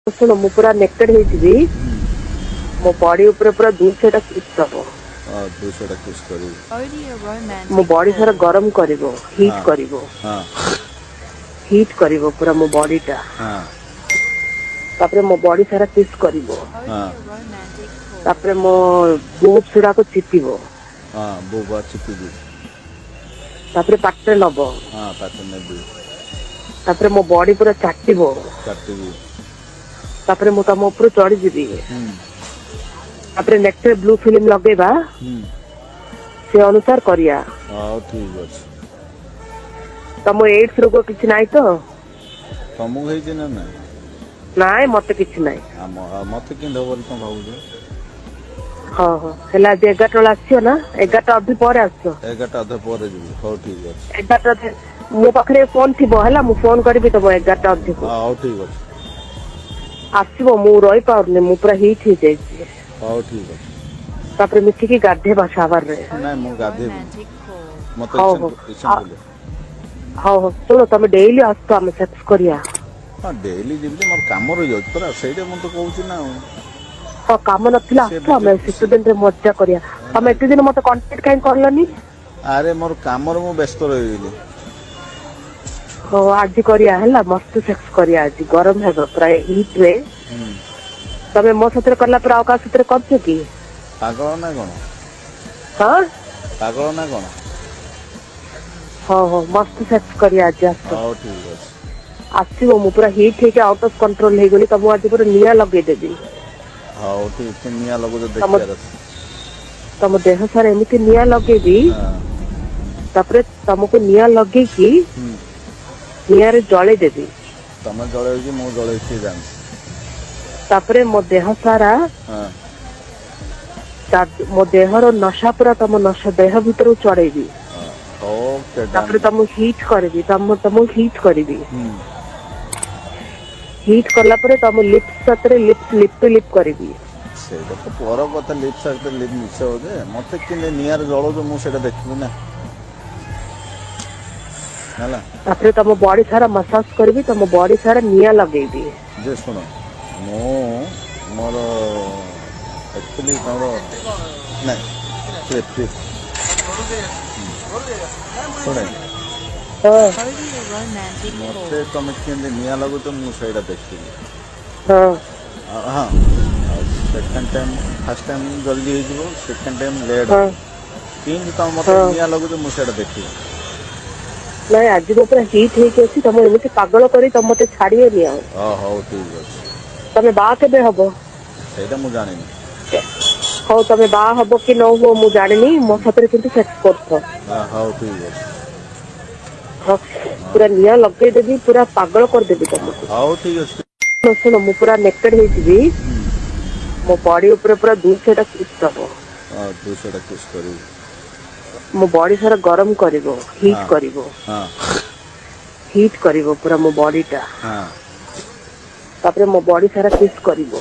सुन मु पूरा नेकेड होइतिबी मो बॉडी ऊपर पूरा 200 टा किस दबो 200 टा किस करी मो बॉडी सारा गरम करिवो हीट करिवो हीट करिवो पूरा मो बॉडी टा तापरे मो बॉडी सारा किस करिवो तापरे मो बोब सुरा को चिपिवो बोबा चिपिबी तापरे पाटे नबो पाटे नेबी तापरे मो बॉडी पूरा चाटिबो तापरे मु तम ऊपर चढ़ी जीवी तापरे नेक्स्ट ब्लू फिल्म लगेबा से अनुसार करिया ठीक अछि तम एड्स रोग किछ नाइ तो तमु हेइ जे ना नाइ मते किछ नाइ मते कि दबल तो भाउ हां हां हला 11 टोला आछियो ना 11 अभी पर आछो 11 अधे पर जीवी हो ठीक अछि 11 मो पाखरे फोन थिबो हला मु फोन करबी तब 11 अधे को ठीक अछि आसबो मु रही पाउने मु पूरा हीट ही जाई छी ठीक अछि तापरे मिठी की गाधे बा शावर रे नै मु गाधे मते इच्छा बोले हां सुनो तमे डेली आस्तो हम सेक्स करिया डेली जेमते मोर काम रहि जाउ तोरा सेइडे मु तो कहूची ना तो काम नथिला आस्तो हम सित दिन रे मज्जा करिया हम एते दिन मते कांटेक्ट काई करलनी अरे मोर काम रे मु व्यस्त रहि गेली हो आज करिया हला मस्त सेक्स करिया आज गरम है प्राय हीट रे तमे मो सत्र करला पर आका सत्र करछ की पागल ना कोन हां पागल ना कोन हो मस्त सेक्स करिया आज ठीक है आसीबो मु पूरा हीट हे के आउट ऑफ कंट्रोल हे गेली तब आज पूरा निया लगे देबी ठीक निया लगो तो देखिया तम देह सारा एमिति निया लगेबी तापरे तमको निया लगे की निया रे जळे देबी तमे जळे की मु जळे छी जान तापरे मो देह सारा मो देहर नशा पूरा तम नशा देह भीतर चढ़ेबी तापरे तम हीट करबी तम हीट करबी हीट करला परे तम लिप्स सतरे लिप टू लिप करबी सेटा तो पर कथा लिप सतरे लिप मिसे हो जे मते किने नियार जळो जो मु सेटा देखबी ना हला तापरे तम बॉडी सारा मसाज करबी तम बॉडी सारा निया लगेबी जे सुनो मो मोर एक्चुअली तमरो नै ट्रिप सुने मते तमे केंदे निया लगो तो मु सेटा देखबी हां सेकंड टाइम फर्स्ट टाइम जल्दी हो जिवो सेकंड टाइम लेट तीन तम मते निया लगो तो मु सेटा देखबी नहीं आज पूरा हीट हे के तम एमती पागल करी तम मते छाड़िए नि हो ठीक अछि तमे बा केबे हबो सेटा मु जानिनी हो तमे बा हबो कि न हो मु जानिनी मो सतरे किंतु सेक्स करथो हो ठीक अछि पूरा निया लगे देबी पूरा पागल कर देबी तमको हो ठीक अछि सुनो मु पूरा नेकेड होइतिबी मो बॉडी ऊपर पूरा 200 टा किस दबो 200 टा किस करी मो बॉडी सारा गरम करिवो हीट करिवो हीट करिवो पूरा मो बॉडी टा तापरे मो बॉडी सारा किस करिवो